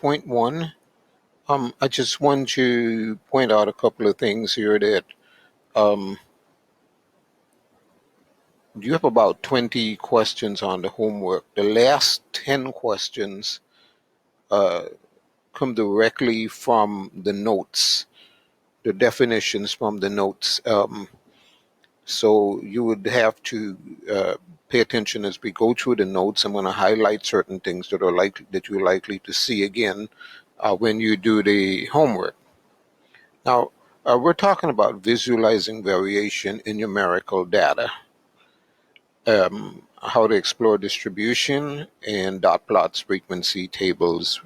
STA2023. I just want to point out a couple of things here that you have about 20 questions on the homework. The last 10 questions come directly from the notes, the definitions from the notes. So you would have to pay attention as we go through the notes. I'm going to highlight certain things that you're likely to see again when you do the homework. Now, we're talking about visualizing variation in numerical data, how to explore distribution and dot plots, frequency tables,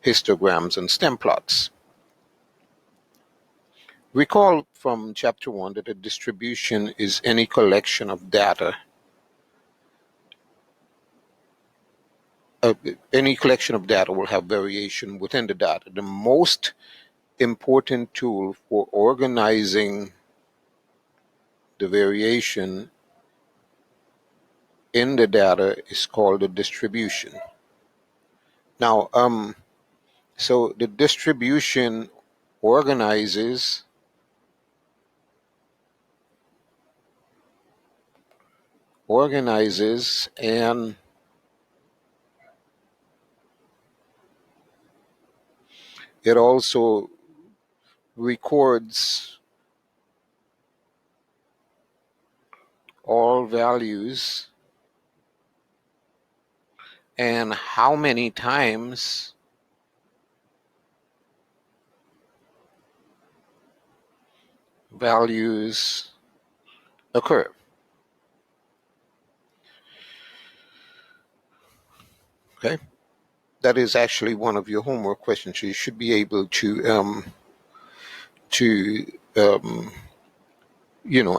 histograms, and stem plots. Recall from chapter 1 that a distribution is any collection of data. Any collection of data will have variation within the data. The most important tool for organizing the variation in the data is called a distribution. Now, so the distribution organizes and it also records all values and how many times values occur. Okay, that is actually one of your homework questions. You should be able to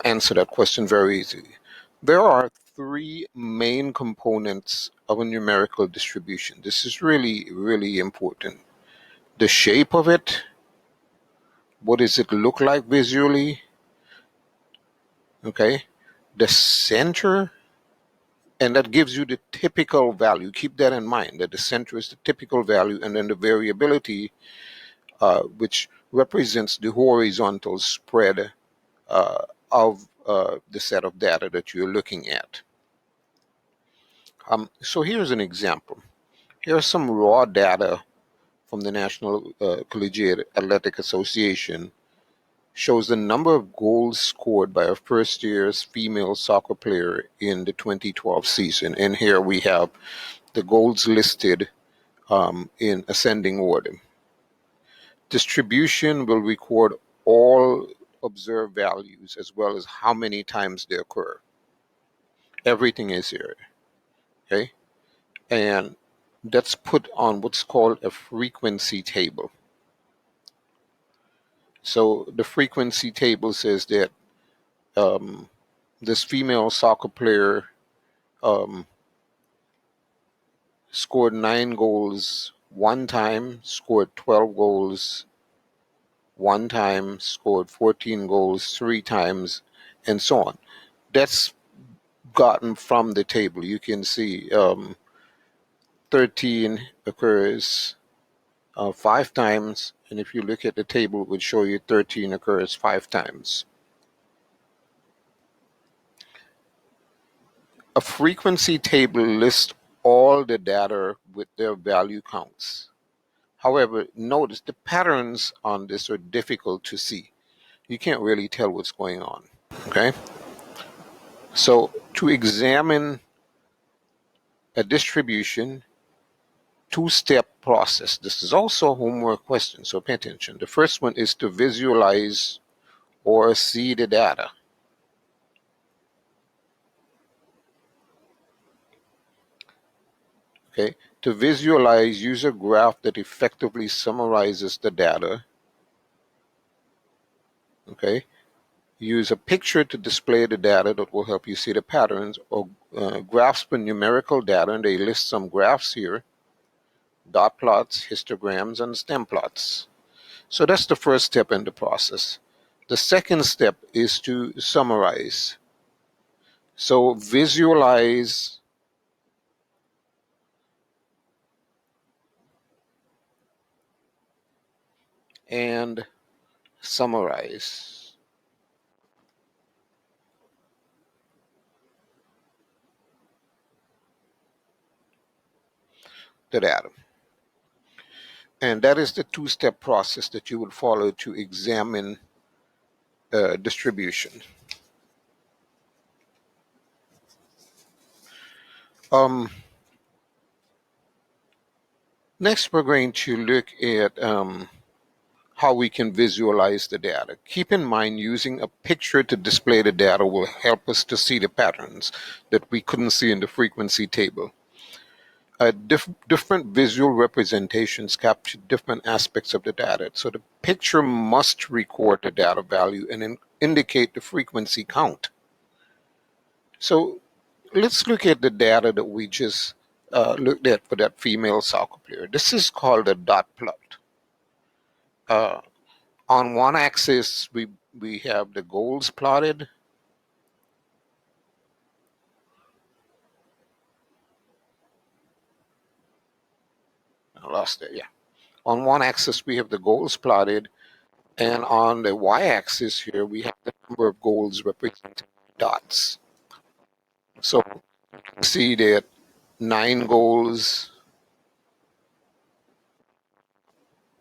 answer that question very easily. There are three main components of a numerical distribution. This is really, really important. The shape of it, what does it look like visually? Okay, the center, and that gives you the typical value. Keep that in mind, that the center is the typical value, and then the variability, which represents the horizontal spread of the set of data that you're looking at. So here's an example. Here's some raw data from the National Collegiate Athletic Association. Shows the number of goals scored by a first-year female soccer player in the 2012 season. And here we have the goals listed in ascending order. Distribution will record all observed values as well as how many times they occur. Everything is here, okay? And that's put on what's called a frequency table. So the frequency table says that this female soccer player scored 9 goals one time, scored 12 goals one time, scored 14 goals 3 times, and so on. That's gotten from the table. You can see 13 occurs 5 times, and if you look at the table, it would show you 13 occurs 5 times. A frequency table lists all the data with their value counts. However, notice the patterns on this are difficult to see. You can't really tell what's going on, okay? So to examine a distribution, 2-step process. This is also a homework question, so pay attention. The first one is to visualize or see the data. Okay, to visualize, use a graph that effectively summarizes the data. Okay, use a picture to display the data that will help you see the patterns, or graphs for numerical data, and they list some graphs here: dot plots, histograms, and stem plots. So that's the first step in the process. The second step is to summarize. So visualize and summarize the data. And that is the two-step process that you would follow to examine distribution. Next, we're going to look at how we can visualize the data. Keep in mind, using a picture to display the data will help us to see the patterns that we couldn't see in the frequency table. Different visual representations capture different aspects of the data. So the picture must record the data value and indicate the frequency count. So let's look at the data that we just looked at for that female soccer player. This is called a dot plot. On one axis, we have the goals plotted. I lost it, yeah. On one axis, we have the goals plotted, and on the y-axis here, we have the number of goals represented by dots. So you can see that 9 goals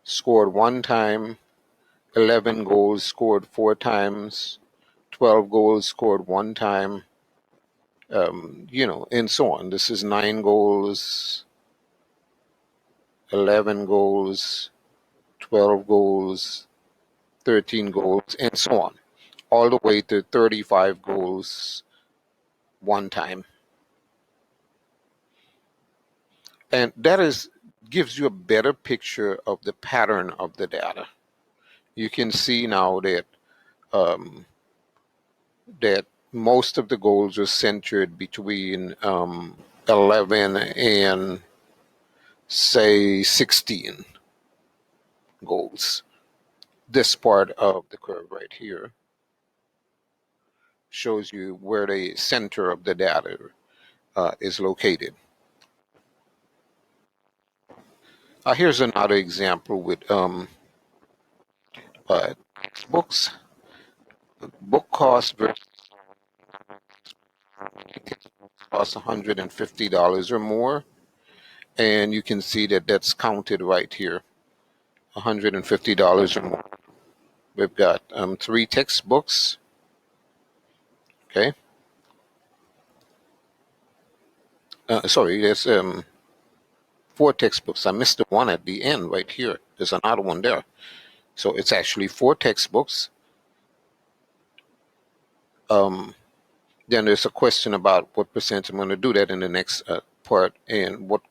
scored 1 time, 11 goals scored 4 times, 12 goals scored 1 time, and so on. This is 9 goals, 11 goals, 12 goals, 13 goals, and so on, all the way to 35 goals 1 time. And that gives you a better picture of the pattern of the data. You can see now that that most of the goals are centered between 11 and say 16 goals. This part of the curve right here shows you where the center of the data is located. Here's another example with textbooks. Book cost versus cost $150 or more, and you can see that that's counted right here, $150 or more. We've got 3 textbooks. Okay. Sorry, there's 4 textbooks. I missed the one at the end right here. There's another one there. So it's actually 4 textbooks. Then there's a question about what percent. I'm going to do that in the next part, and what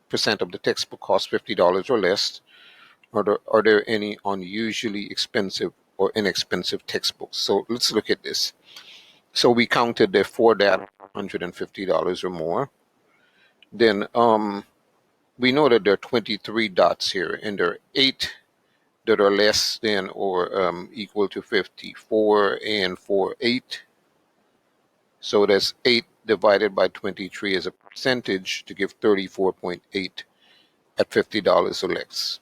percent of the textbook costs $50 or less. Are there any unusually expensive or inexpensive textbooks? So let's look at this. So we counted the 4 data, $150 or more. Then we know that there are 23 dots here, and there are 8 that are less than or equal to 54, and 4, 8. So that's 8 divided by 23 as a percentage to give 34.8 at $50 or less.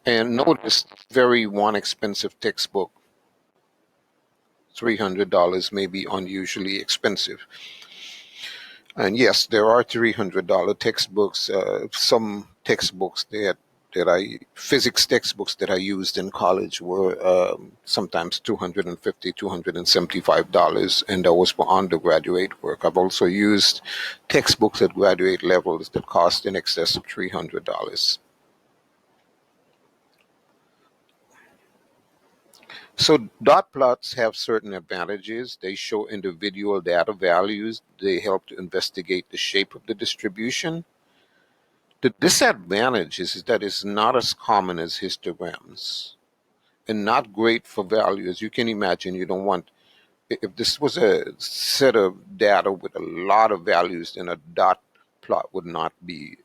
And notice, very one expensive textbook, $300, may be unusually expensive. And yes, there are $300 textbooks. Some textbooks physics textbooks that I used in college were sometimes $250, $275, and that was for undergraduate work. I've also used textbooks at graduate levels that cost in excess of $300. So dot plots have certain advantages. They show individual data values. They help to investigate the shape of the distribution. The disadvantage is that it's not as common as histograms and not great for value. As you can imagine, you don't want, if this was a set of data with a lot of values, then a dot plot would not be,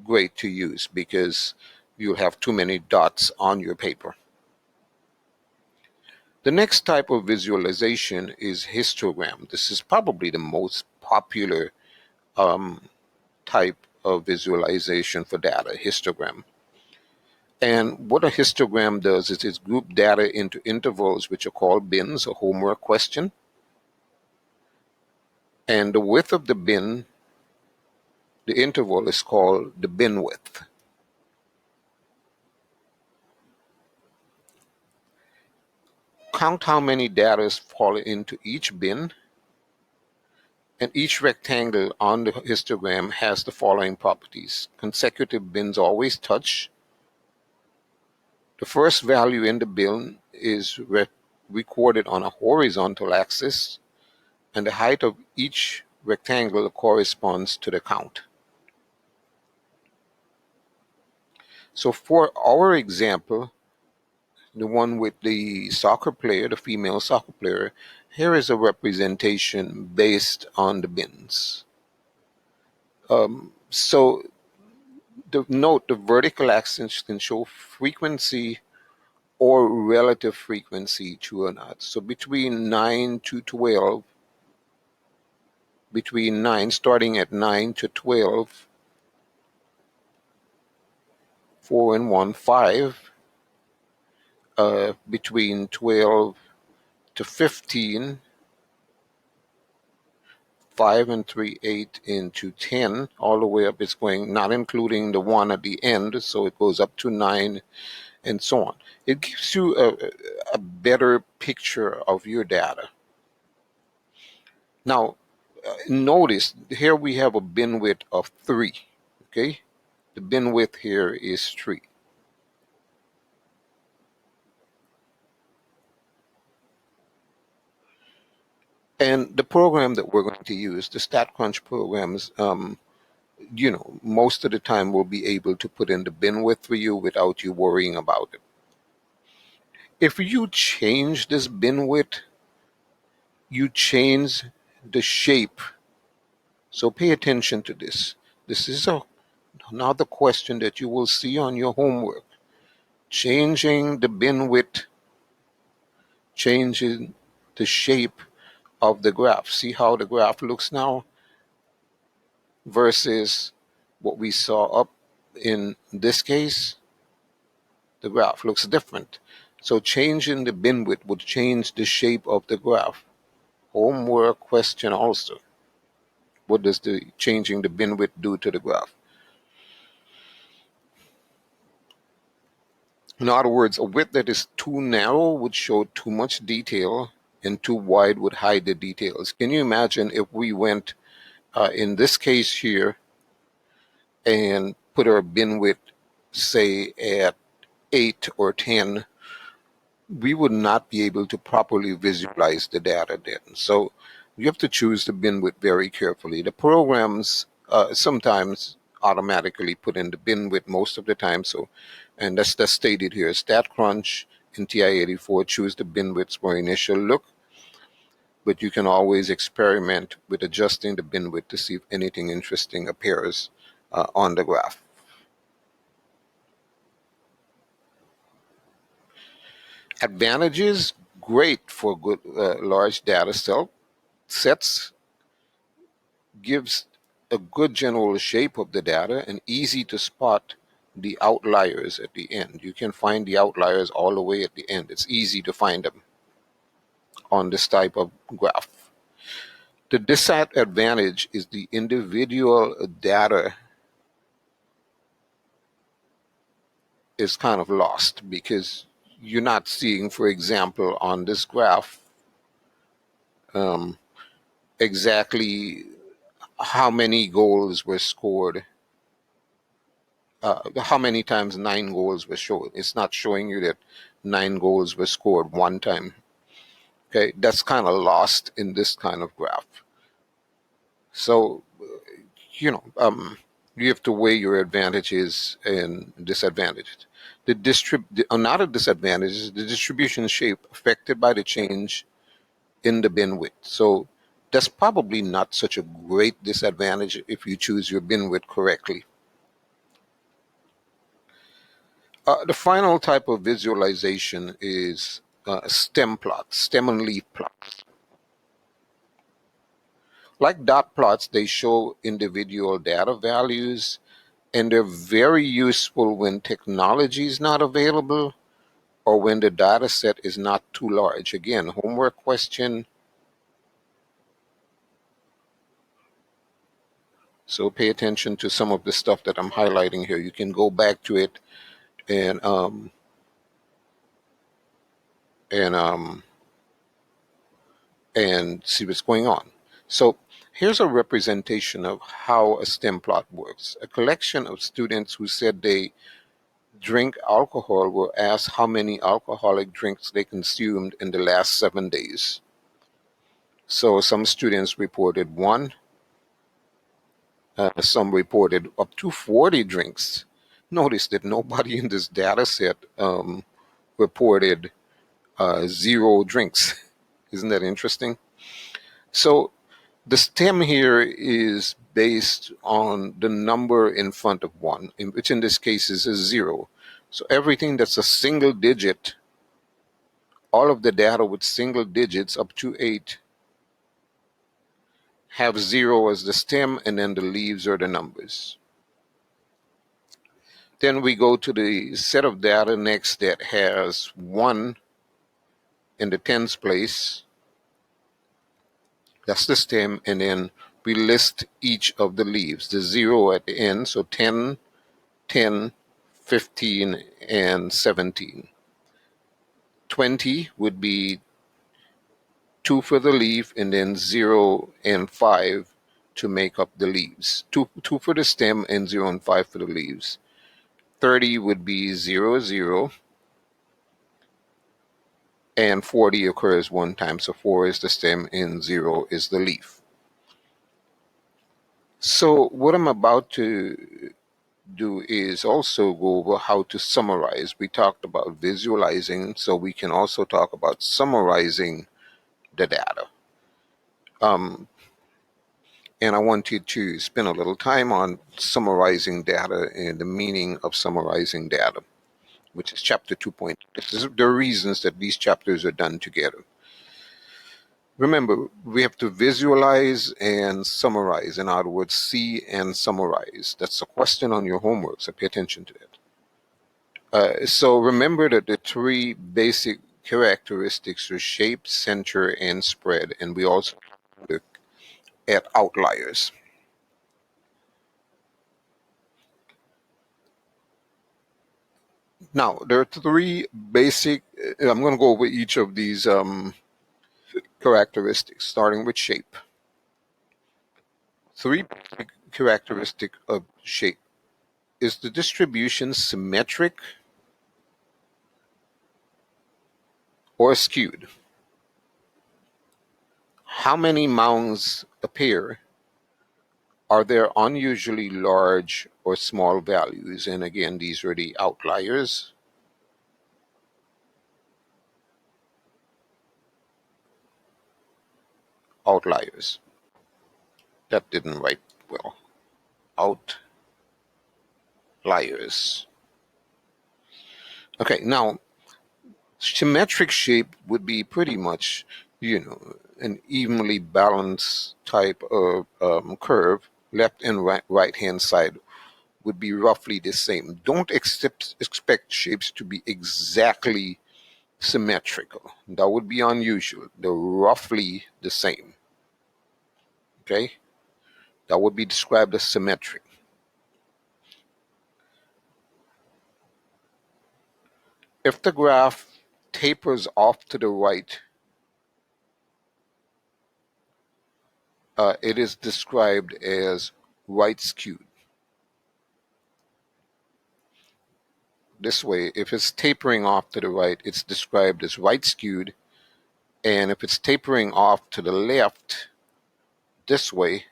great to use because you'll have too many dots on your paper. The next type of visualization is histogram. This is probably the most popular type of visualization for data, histogram. And what a histogram does is it groups data into intervals, which are called bins, a homework question. And the width of the bin, the interval, is called the bin width. Count how many data fall into each bin, and each rectangle on the histogram has the following properties. Consecutive bins always touch. The first value in the bin is recorded on a horizontal axis, and the height of each rectangle corresponds to the count. So for our example, the one with the soccer player, the female soccer player, here is a representation based on the bins. So note the vertical axis can show frequency or relative frequency to an odd. So between 9 to 12, starting at 9 to 12, 4 and 1, 5, between 12 to 15, 5 and 3, 8 into 10, all the way up. It's going, not including the 1 at the end, so it goes up to 9 and so on. It gives you a better picture of your data. Now, notice here we have a bin width of 3, okay? The bin width here is 3. And the program that we're going to use, the StatCrunch programs, most of the time we'll be able to put in the bin width for you without you worrying about it. If you change this bin width, you change the shape. So pay attention to this. This is another question that you will see on your homework. Changing the bin width, changing the shape of the graph. See how the graph looks now versus what we saw up in this case. The graph looks different. So changing the bin width would change the shape of the graph. Homework question also. What does the changing the bin width do to the graph? In other words, a width that is too narrow would show too much detail, and too wide would hide the details. Can you imagine if we went, in this case here, and put our bin width, say, at 8 or 10, we would not be able to properly visualize the data then. So you have to choose the bin width very carefully. The programs sometimes automatically put in the bin width most of the time. So, and that's stated here. StatCrunch and TI-84 choose the bin widths for initial look, but you can always experiment with adjusting the bin width to see if anything interesting appears on the graph. Advantages: great for good large data sets, gives a good general shape of the data, and easy to spot the outliers at the end. You can find the outliers all the way at the end. It's easy to find them on this type of graph. The disadvantage is the individual data is kind of lost because you're not seeing, for example, on this graph, exactly how many goals were scored, how many times 9 goals were shown. It's not showing you that 9 goals were scored one time. Okay, that's kind of lost in this kind of graph. So, you have to weigh your advantages and disadvantages. Another disadvantage is the distribution shape affected by the change in the bin width. So that's probably not such a great disadvantage if you choose your bin width correctly. The final type of visualization is stem and leaf plots. Like dot plots, they show individual data values, and they're very useful when technology is not available or when the data set is not too large. Again, homework question. So pay attention to some of the stuff that I'm highlighting here. You can go back to it and and um, and see what's going on. So here's a representation of how a STEM plot works. A collection of students who said they drink alcohol were asked how many alcoholic drinks they consumed in the last 7 days. So some students reported one, some reported up to 40 drinks. Notice that nobody in this data set reported 0 drinks. Isn't that interesting? So the stem here is based on the number in front of 1, which in this case is a 0. So everything that's a single digit, all of the data with single digits up to 8 have 0 as the stem, and then the leaves are the numbers. Then we go to the set of data next that has 1 in the tens place. That's the stem, and then we list each of the leaves, the 0 at the end, so 10, 10, 15, and 17. 20 would be 2 for the leaf, and then 0 and 5 to make up the leaves. 2 for the stem, and 0 and 5 for the leaves. 30 would be 0, 0, and 40 occurs 1 time, so 4 is the stem and 0 is the leaf. So what I'm about to do is also go over how to summarize. We talked about visualizing, so we can also talk about summarizing the data. And I wanted to spend a little time on summarizing data and the meaning of summarizing data, which is chapter 2.0. This is the reasons that these chapters are done together. Remember, we have to visualize and summarize. In other words, see and summarize. That's a question on your homework, so pay attention to that. So remember that the 3 basic characteristics are shape, center, and spread. And we also look at outliers. Now, there are 3 basic, I'm going to go over each of these characteristics, starting with shape. 3 basic characteristics of shape. Is the distribution symmetric or skewed? How many mounds appear? Are there unusually large or small values? And again, these are the outliers. Outliers. That didn't write well. Outliers. Okay, now symmetric shape would be pretty much, an evenly balanced type of curve. Left and right hand side would be roughly the same. Don't expect shapes to be exactly symmetrical. That would be unusual. They're roughly the same. Okay? That would be described as symmetric. If the graph tapers off to the right, it is described as right skewed. This way, if it's tapering off to the right, it's described as right skewed. And if it's tapering off to the left, this way,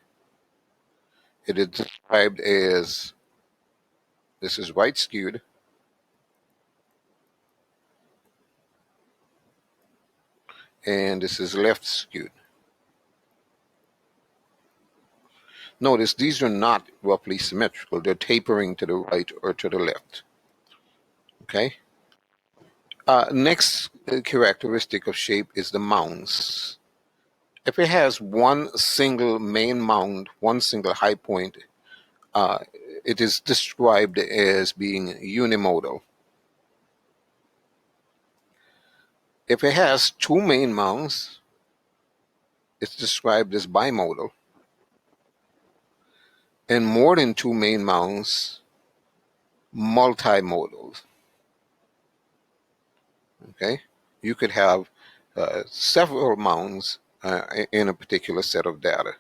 it is described as, this is right skewed, and this is left skewed. Notice these are not roughly symmetrical. They're tapering to the right or to the left. Okay? Next characteristic of shape is the mounds. If it has one single main mound, one single high point, uh, it is described as being unimodal. If it has two main mounds, it's described as bimodal. And more than two main mounds, multimodal. Okay, you could have several mounds in a particular set of data.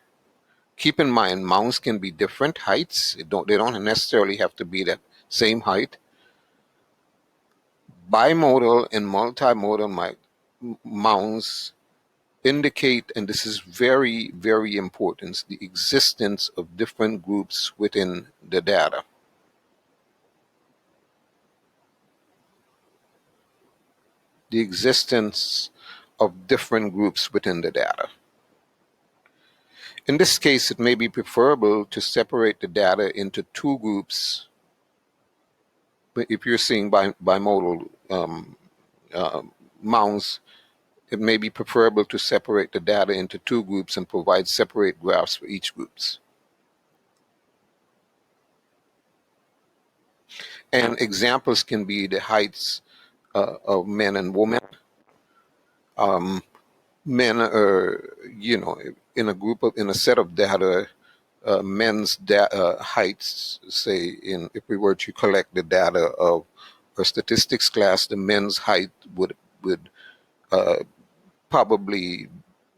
Keep in mind, mounds can be different heights. They don't necessarily have to be that same height. Bimodal and multimodal mounds indicate, and this is very, very important, the existence of different groups within the data. The existence of different groups within the data. In this case, it may be preferable to separate the data into two groups. If you're seeing bimodal mounds, it may be preferable to separate the data into two groups and provide separate graphs for each groups. And examples can be the heights of men and women. Men are, in a set of data, men's heights, say, if we were to collect the data of a statistics class, the men's height would probably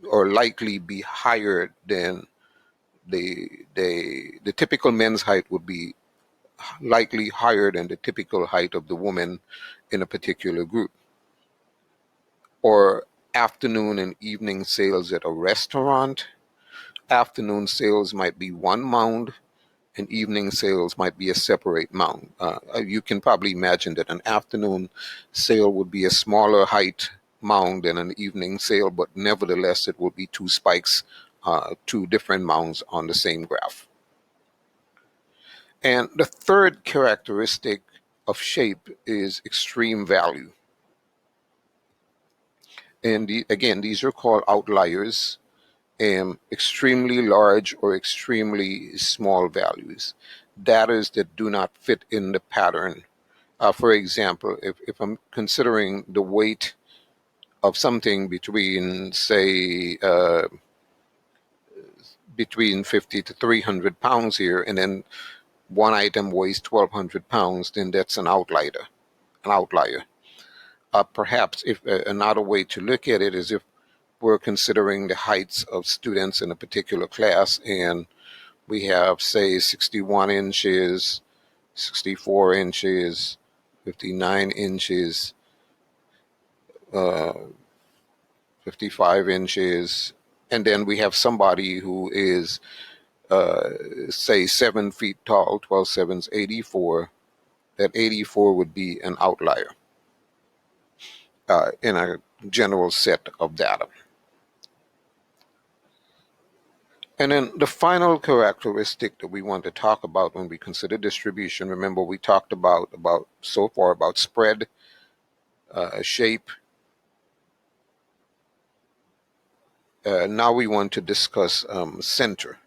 or likely be higher than the typical men's height would be likely higher than the typical height of the woman in a particular group. Or afternoon and evening sales at a restaurant. Afternoon sales might be one mound, and evening sales might be a separate mound. You can probably imagine that an afternoon sale would be a smaller height mound than an evening sale, but nevertheless it would be two spikes, two different mounds on the same graph. And the third characteristic of shape is extreme value. And again, these are called outliers. Extremely large or extremely small values, data that do not fit in the pattern. For example, if I'm considering the weight of something between, say, between 50 to 300 pounds here, and then one item weighs 1,200 pounds, then that's an outlier. Perhaps if another way to look at it is if we're considering the heights of students in a particular class, and we have, say, 61 inches, 64 inches, 59 inches, 55 inches, and then we have somebody who is, say, 7 feet tall, 12 sevens, 84. That 84 would be an outlier in a general set of data. And then the final characteristic that we want to talk about when we consider distribution, remember we talked about so far about spread, shape. Now we want to discuss center.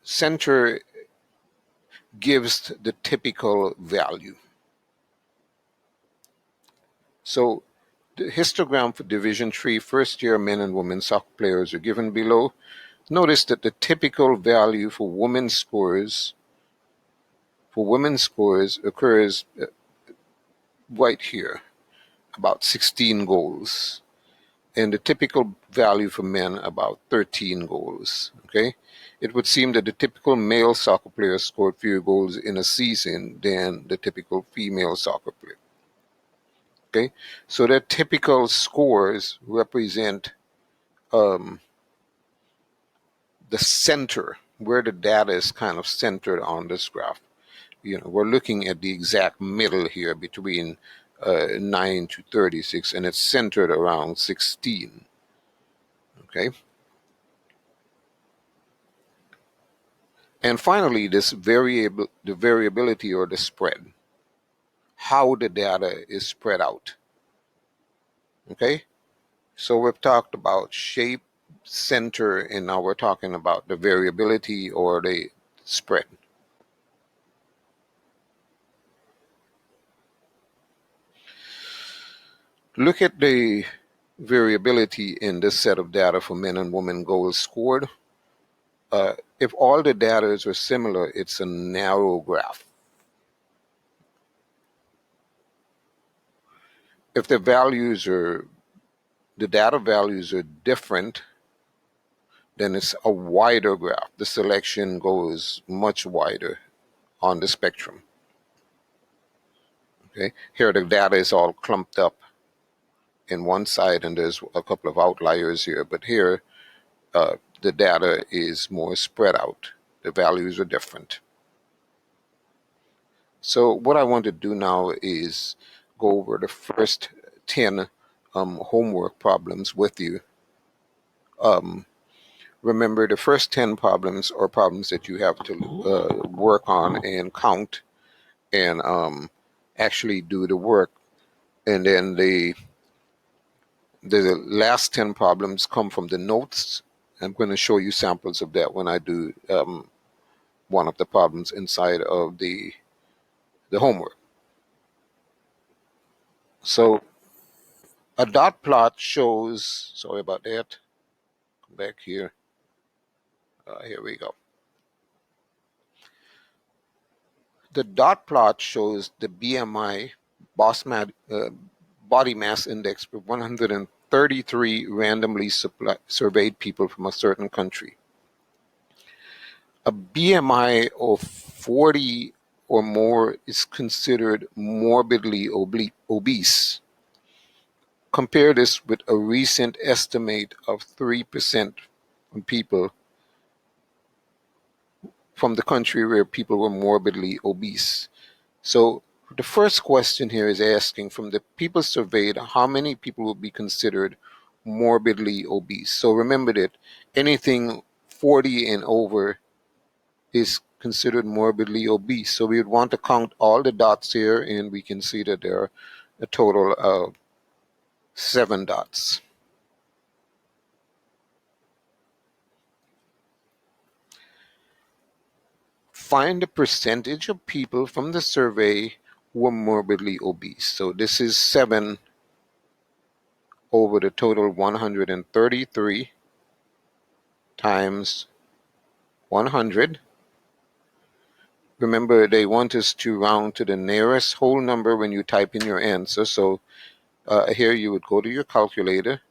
Center gives the typical value. So the histogram for Division III first-year men and women soccer players are given below. Notice that the typical value for women's scores occurs right here, about 16 goals. And the typical value for men, about 13 goals. Okay, it would seem that the typical male soccer player scored fewer goals in a season than the typical female soccer player. Okay, so their typical scores represent the center, where the data is kind of centered on this graph. We're looking at the exact middle here between 9 to 36, and it's centered around 16. Okay. And finally, the variability or the spread, how the data is spread out. Okay. So we've talked about shape, center, and now we're talking about the variability or the spread. Look at the variability in this set of data for men and women goals scored. If all the data are similar, it's a narrow graph. If the data values are different, then it's a wider graph. The selection goes much wider on the spectrum. Okay, here the data is all clumped up in one side, and there's a couple of outliers here, but here the data is more spread out. The values are different. So what I want to do now is go over the first 10 homework problems with you. Remember, the first 10 problems are problems that you have to work on and count and actually do the work. And then the last 10 problems come from the notes. I'm going to show you samples of that when I do one of the problems inside of the homework. So a dot plot shows, sorry about that, come back here. Here we go. The dot plot shows the BMI, body mass index, for 133 randomly surveyed people from a certain country. A BMI of 40 or more is considered morbidly obese. Compare this with a recent estimate of 3% from people from the country where people were morbidly obese. So the first question here is asking, from the people surveyed, how many people would be considered morbidly obese? So remember that anything 40 and over is considered morbidly obese. So we would want to count all the dots here, and we can see that there are a total of 7 dots. Find the percentage of people from the survey who were morbidly obese. So this is 7 over the total 133 times 100. Remember, they want us to round to the nearest whole number when you type in your answer. So here you would go to your calculator.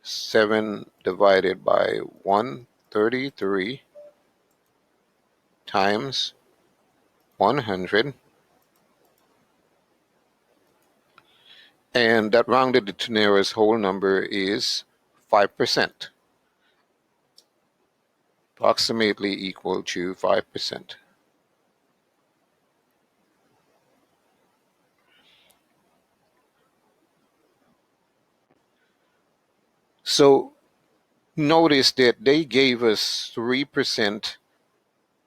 7 divided by 133 times 100. And that rounded to nearest whole number is 5%. Approximately equal to 5%. So notice that they gave us 3%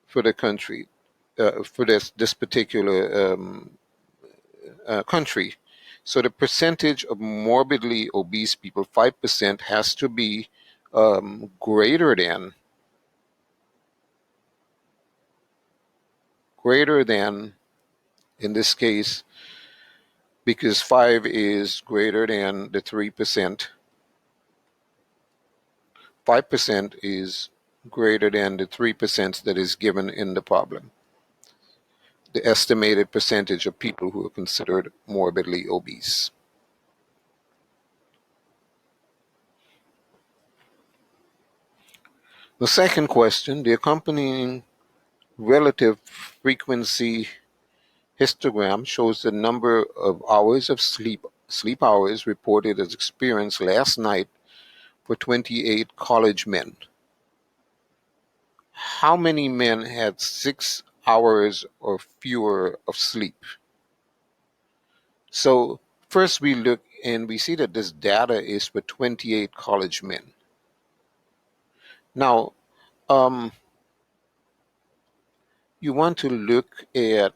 for the country, for this particular country. So the percentage of morbidly obese people, 5%, has to be greater than, in this case, because 5 is greater than the 3%. 5% is greater than the 3% that is given in the problem. The estimated percentage of people who are considered morbidly obese. The second question, the accompanying relative frequency histogram shows the number of hours of sleep hours reported as experienced last night for 28 college men. How many men had 6 hours or fewer of sleep? So first we look and we see that this data is for 28 college men. Now, you want to look at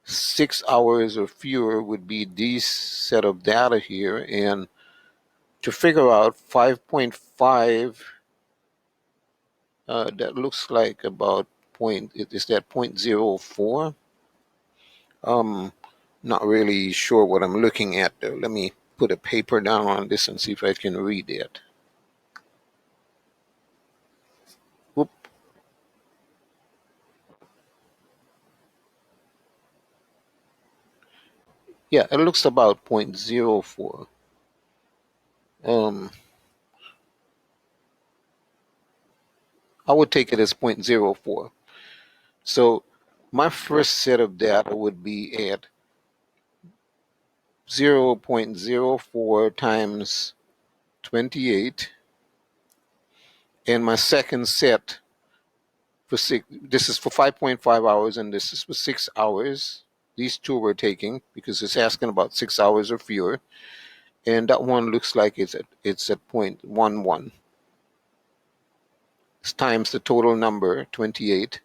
6 hours or fewer would be these set of data here. And to figure out 5.5, that looks like about is that 0.04? Not really sure what I'm looking at though. Let me put a paper down on this and see if I can read it. Whoop. Yeah, it looks about 0.04. I would take it as 0.04. So my first set of data would be at 0.04 times 28, and my second set for this is for 5.5 hours, and this is for 6 hours. These two we're taking because it's asking about 6 hours or fewer, and that one looks like it's at 0.11. It's times the total number 28,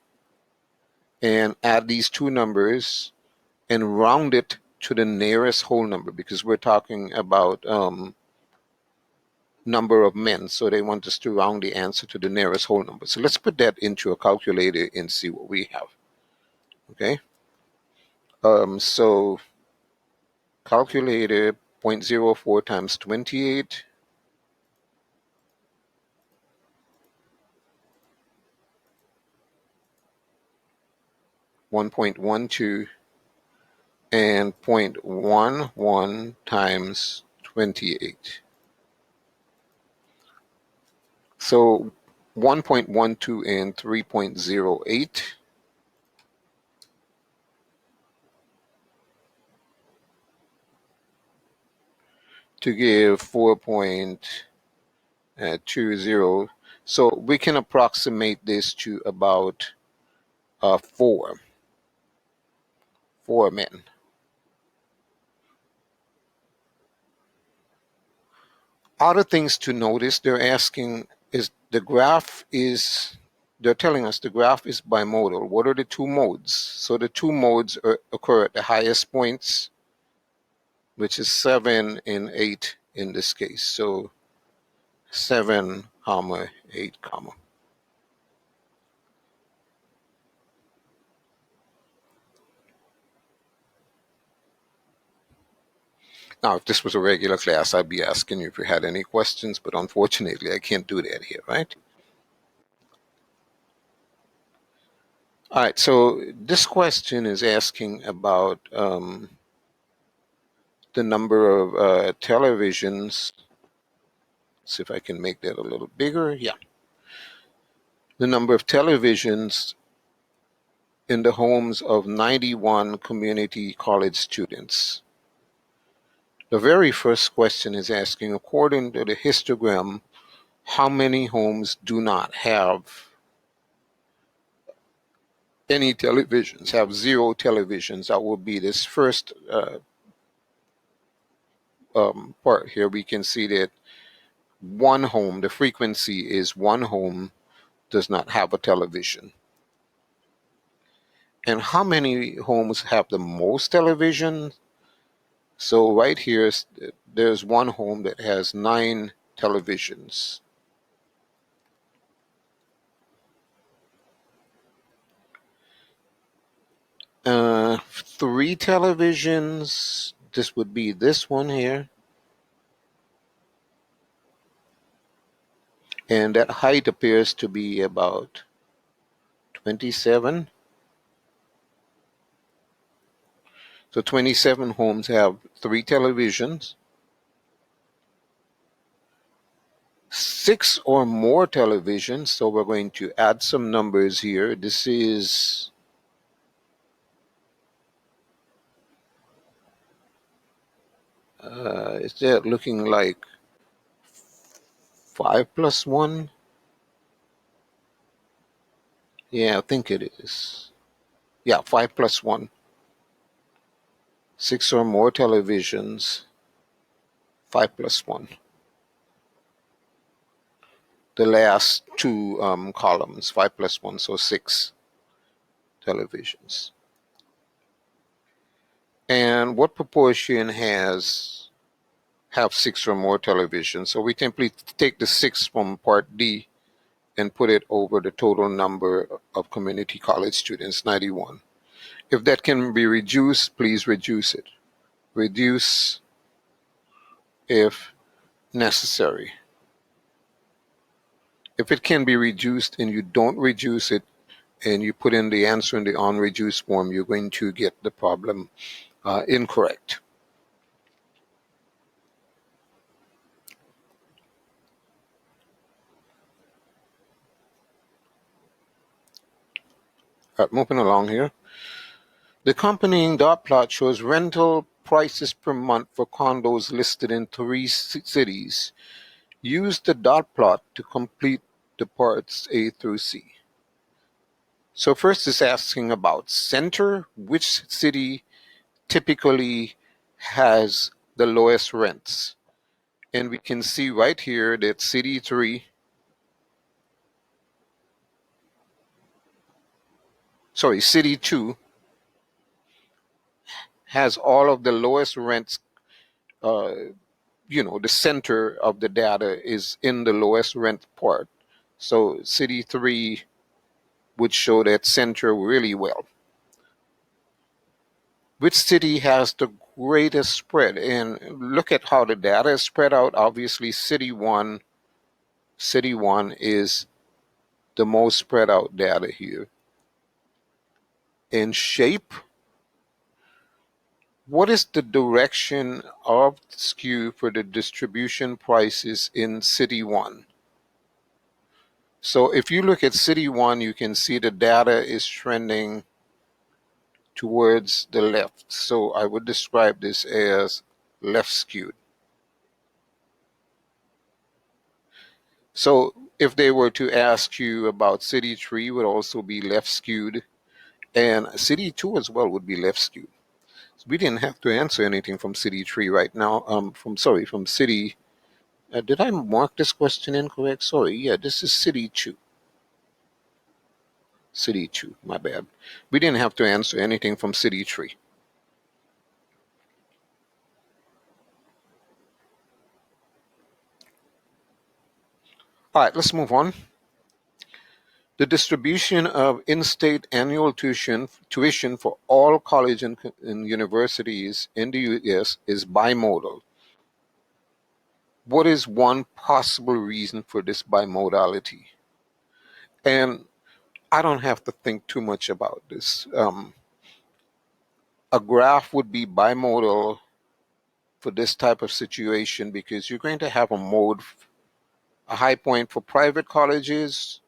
and add these two numbers and round it to the nearest whole number because we're talking about number of men, so they want us to round the answer to the nearest whole number. So let's put that into a calculator and see what we have. Okay, so calculator 0.04 times 28, (1.12) and 0.11 times 28. So 1.12 and 3.08. To give 4.20. So we can approximate this to about four men. Other things to notice, they're asking is they're telling us the graph is bimodal. What are the two modes? So the two modes occur at the highest points, which is 7 and 8 in this case. So 7, 8, . Now, if this was a regular class, I'd be asking you if you had any questions, but unfortunately, I can't do that here, right? All right, so this question is asking about the number of televisions. Let's see if I can make that a little bigger. Yeah. The number of televisions in the homes of 91 community college students. The very first question is asking, according to the histogram, how many homes do not have any televisions, have 0 televisions? That will be this first part here. We can see that one home, the frequency is one home does not have a television. And how many homes have the most television? So right here, there's one home that has 9 televisions. Three televisions, this would be this one here. And that height appears to be about 27. So 27 homes have 3 televisions. 6 or more televisions, so we're going to add some numbers here. This is that looking like 5 plus 1? Yeah, I think it is. Yeah, 5 plus 1. 6 or more televisions, 5 plus 1. The last two columns, 5 plus 1, so 6 televisions. And what proportion have 6 or more televisions? So we simply take the 6 from part D and put it over the total number of community college students, 91. If that can be reduced, please reduce it. Reduce if necessary. If it can be reduced and you don't reduce it and you put in the answer in the unreduced form, you're going to get the problem incorrect. Moving along here. The accompanying dot plot shows rental prices per month for condos listed in 3 cities. Use the dot plot to complete the parts A through C. So first it's asking about center, which city typically has the lowest rents. And we can see right here that city 2 has all of the lowest rents. The center of the data is in the lowest rent part. So city 3 would show that center really well. Which city has the greatest spread? And look at how the data is spread out. Obviously, city 1 is the most spread out data here. In shape, what is the direction of skew for the distribution prices in city 1? So if you look at city 1, you can see the data is trending towards the left. So I would describe this as left skewed. So if they were to ask you about city 3, would also be left skewed, and city 2 as well would be left skewed. So we didn't have to answer anything from city 3 right now. From city. Did I mark this question incorrect? Sorry. Yeah, this is city 2. City 2. My bad. We didn't have to answer anything from city 3. All right, let's move on. The distribution of in-state annual tuition for all college and universities in the U.S. is bimodal. What is one possible reason for this bimodality? And I don't have to think too much about this. A graph would be bimodal for this type of situation because you're going to have a high point for private colleges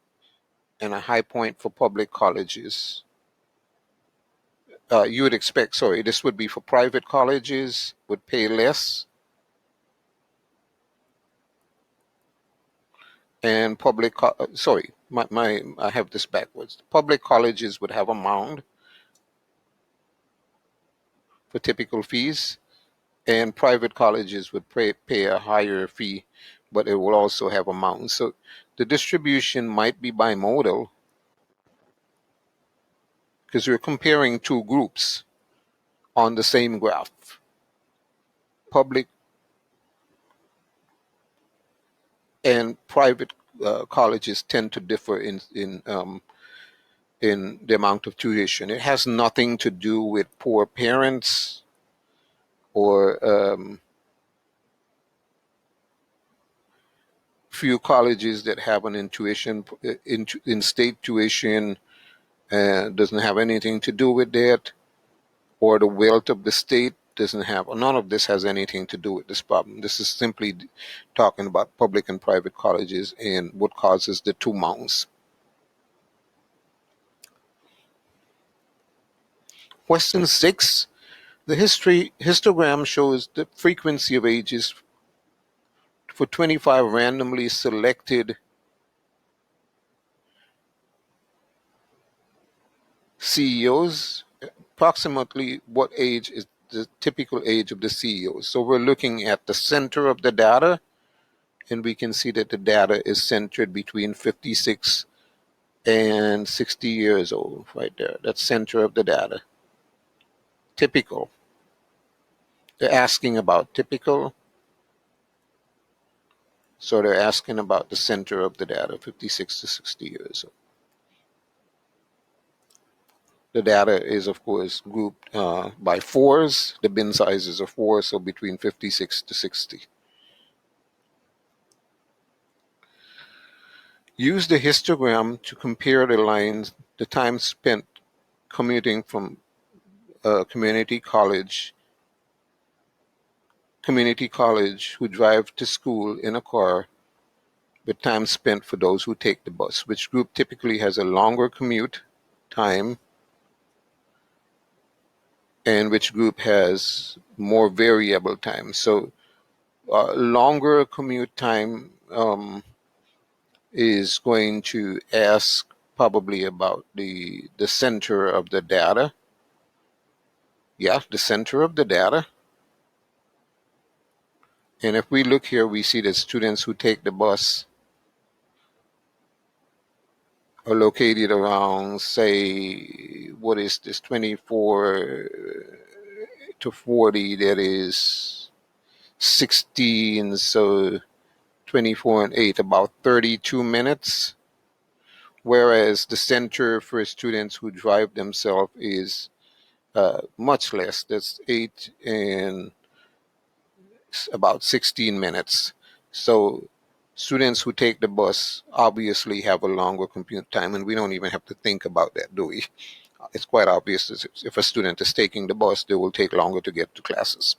and a high point for public colleges. You would expect, this would be for private colleges, would pay less, and I have this backwards. Public colleges would have a mound for typical fees, and private colleges would pay a higher fee, but it will also have a mound. So the distribution might be bimodal because we're comparing two groups on the same graph. Public and private colleges tend to differ in the amount of tuition. It has nothing to do with poor parents or few colleges that have an in-state tuition. Doesn't have anything to do with that, or the wealth of the state doesn't have. None of this has anything to do with this problem. This is simply talking about public and private colleges and what causes the two mounds. Question 6. The histogram shows the frequency of ages for 25 randomly selected CEOs. Approximately what age is the typical age of the CEOs? So we're looking at the center of the data, and we can see that the data is centered between 56 and 60 years old right there. That's center of the data. Typical. They're asking about typical, so they're asking about the center of the data, 56 to 60 years old. The data is, of course, grouped by fours. The bin sizes are 4, so between 56 to 60. Use the histogram to compare the lines, the time spent commuting from community college who drive to school in a car with time spent for those who take the bus. Which group typically has a longer commute time and which group has more variable time? So longer commute time is going to ask probably about the center of the data. Yeah, the center of the data. And if we look here, we see that students who take the bus are located around, say, what is this, 24 to 40, that is 16, so 24 and 8, about 32 minutes. Whereas the center for students who drive themselves is much less. That's 8 and about 16 minutes. So students who take the bus obviously have a longer commute time, and we don't even have to think about that, do we? It's quite obvious that if a student is taking the bus, they will take longer to get to classes.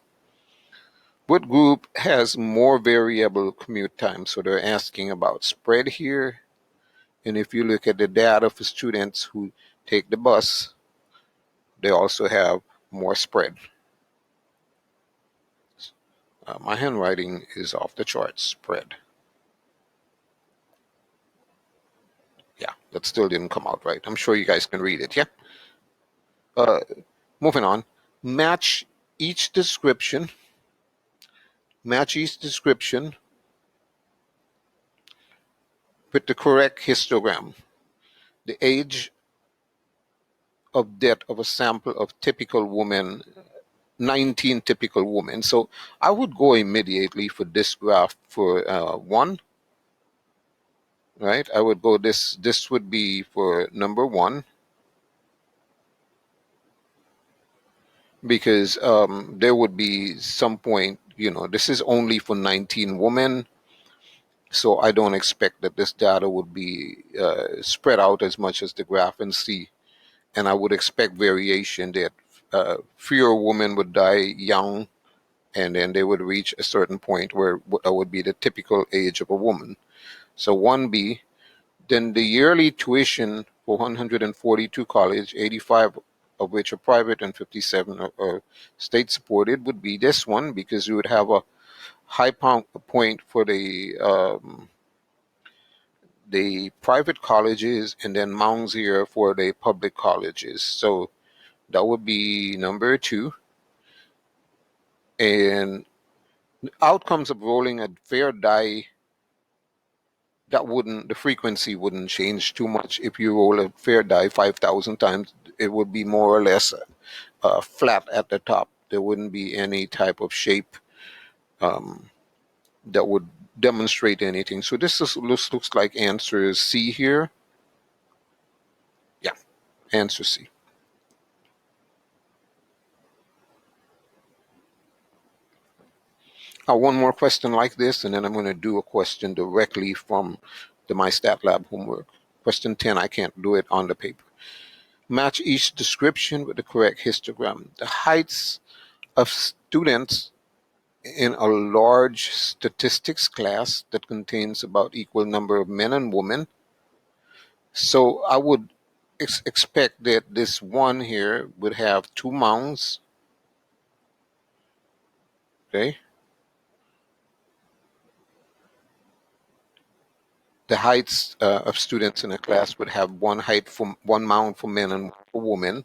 What group has more variable commute time? So they're asking about spread here. And if you look at the data for students who take the bus, they also have more spread. My handwriting is off the charts, spread. Yeah, that still didn't come out right. I'm sure you guys can read it, yeah? Moving on. Match each description. Match each description with the correct histogram. The age of death of a sample of typical women, 19 typical women. So I would go immediately for this graph for 1, right? I would go this would be for number 1, because there would be some point, this is only for 19 women, so I don't expect that this data would be spread out as much as the graph and see. And I would expect variation, that fewer women would die young, and then they would reach a certain point where that would be the typical age of a woman. So 1B, then the yearly tuition for 142 college, 85 of which are private and 57 are state supported, would be this one, because you would have a high point for the private colleges, and then Mount Zero for the public colleges. So that would be number 2. And outcomes of rolling a fair die, the frequency wouldn't change too much. If you roll a fair die 5,000 times, it would be more or less flat at the top. There wouldn't be any type of shape that would demonstrate anything. So this looks like answer C here. Yeah, answer C. One more question like this, and then I'm going to do a question directly from the MyStatLab homework. Question 10, I can't do it on the paper. Match each description with the correct histogram. The heights of students in a large statistics class that contains about equal number of men and women. So I would expect that this one here would have 2 mounds. Okay. The heights of students in a class would have one mound for men and for women.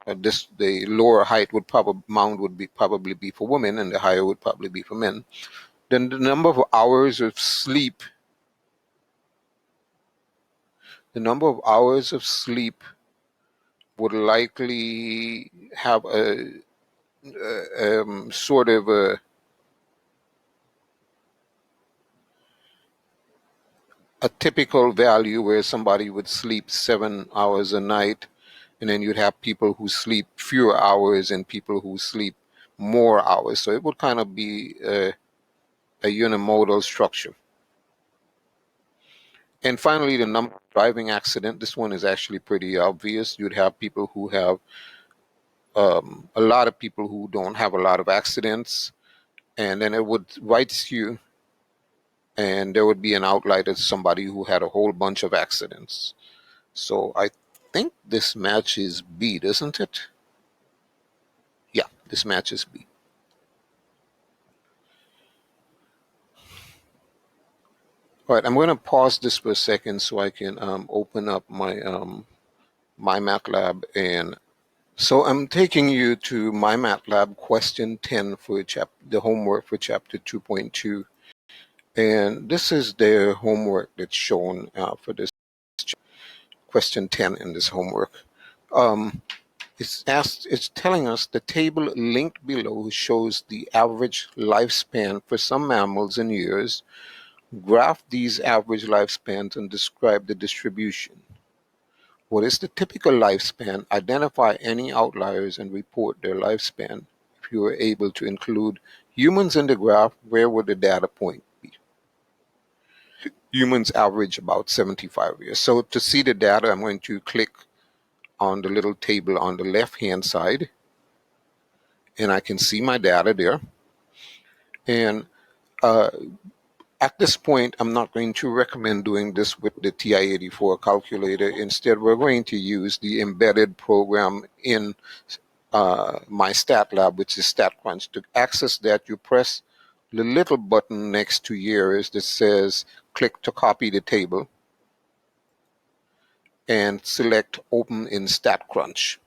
The lower height mound would probably be for women, and the higher would probably be for men. Then the number of hours of sleep. The number of hours of sleep would likely have a sort of a typical value where somebody would sleep 7 hours a night, and then you'd have people who sleep fewer hours and people who sleep more hours. So it would kind of be a unimodal structure. And finally, the number of driving accident. This one is actually pretty obvious. You'd have people who have a lot of people who don't have a lot of accidents, and then it would right skew, and there would be an outlier as somebody who had a whole bunch of accidents. So I think this matches B, doesn't it? Yeah, this matches B. All right, I'm going to pause this for a second so I can open up my MATLAB. And so I'm taking you to my MATLAB question 10 for the homework for chapter 2.2. And this is the homework that's shown for this question 10 in this homework. It's telling us the table linked below shows the average lifespan for some mammals in years. Graph these average lifespans and describe the distribution. What is the typical lifespan? Identify any outliers and report their lifespan. If you were able to include humans in the graph, where would the data point be? Humans average about 75 years. So to see the data, I'm going to click on the little table on the left-hand side, and I can see my data there. And at this point, I'm not going to recommend doing this with the TI-84 calculator. Instead, we're going to use the embedded program in my stat lab, which is StatCrunch. To access that, you press the little button next to years that says click to copy the table and select open in StatCrunch.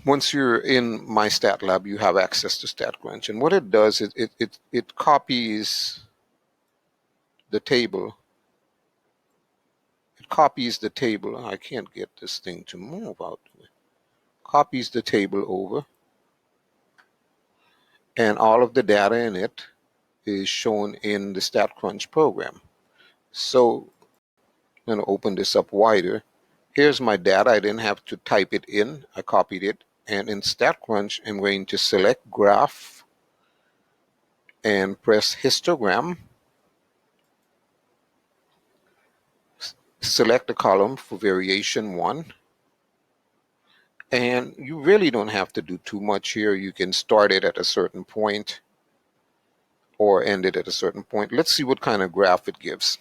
Once you're in my stat lab, you have access to StatCrunch. And what it does is it copies the table. It copies the table. I can't get this thing to move out. Copies the table over, and all of the data in it is shown in the StatCrunch program. So I'm going to open this up wider. Here's my data. I didn't have to type it in. I copied it. And in StatCrunch, I'm going to select graph and press histogram. Select the column for variation 1. And you really don't have to do too much here. You can start it at a certain point or end it at a certain point. Let's see what kind of graph it gives.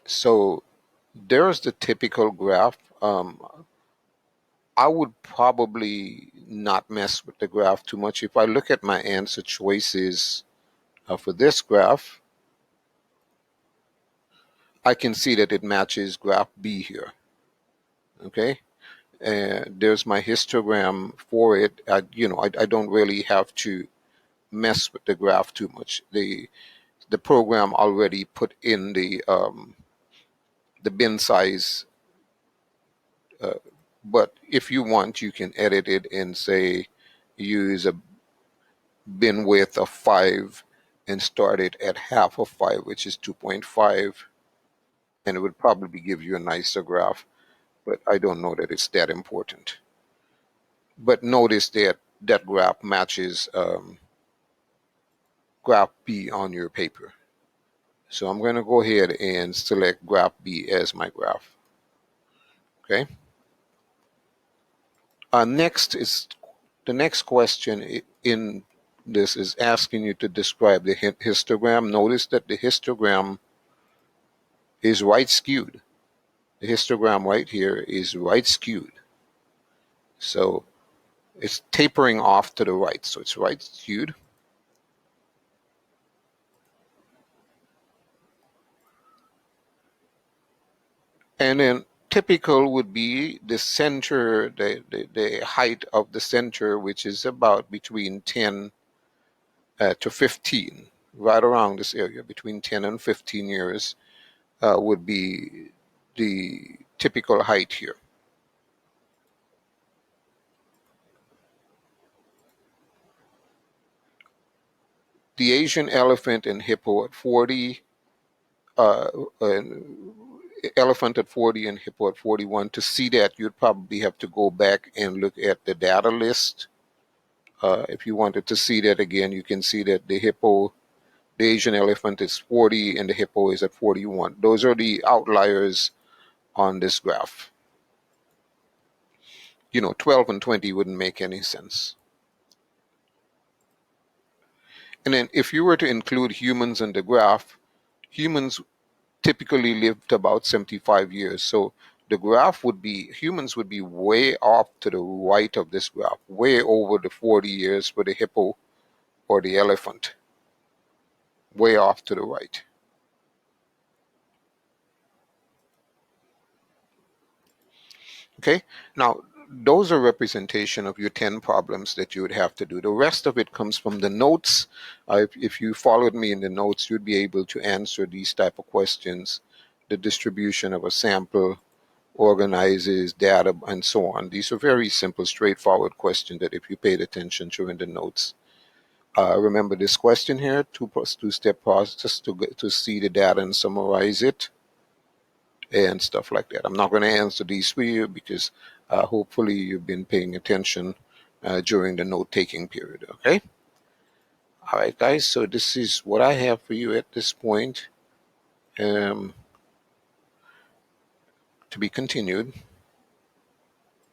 So there's the typical graph. I would probably not mess with the graph too much. If I look at my answer choices for this graph, I can see that it matches graph B here. Okay, there's my histogram for it. I don't really have to mess with the graph too much. The program already put in the bin size, but if you want, you can edit it and say use a bin width of 5 and start it at half of 5, which is 2.5, and it would probably give you a nicer graph, but I don't know that it's that important. But notice that that graph matches graph B on your paper. So I'm going to go ahead and select graph B as my graph. Okay. Next is the next question in this is asking you to describe the histogram. Notice that the histogram is right skewed. The histogram right here is right skewed. So it's tapering off to the right. So it's right skewed. And then typical would be the center, the height of the center, which is about between 10 to 15, right around this area, between 10 and 15 years would be the typical height here. The Asian elephant and hippo at 40, uh, and elephant at 40 and hippo at 41. To see that, you'd probably have to go back and look at the data list. If you wanted to see that again, you can see that the Asian elephant is 40 and the hippo is at 41. Those are the outliers on this graph. 12 and 20 wouldn't make any sense. And then if you were to include humans in the graph, humans typically lived about 75 years. So the graph would be, humans would be way off to the right of this graph, way over the 40 years for the hippo or the elephant, way off to the right. Okay, now those are representation of your 10 problems that you would have to do. The rest of it comes from the notes. If you followed me in the notes, you'd be able to answer these type of questions, the distribution of a sample, organizes data, and so on. These are very simple, straightforward questions that if you paid attention during the notes. Remember this question here, two-step process to see the data and summarize it and stuff like that. I'm not going to answer these for you because hopefully you've been paying attention during the note-taking period, okay? All right, guys, so this is what I have for you at this point, to be continued.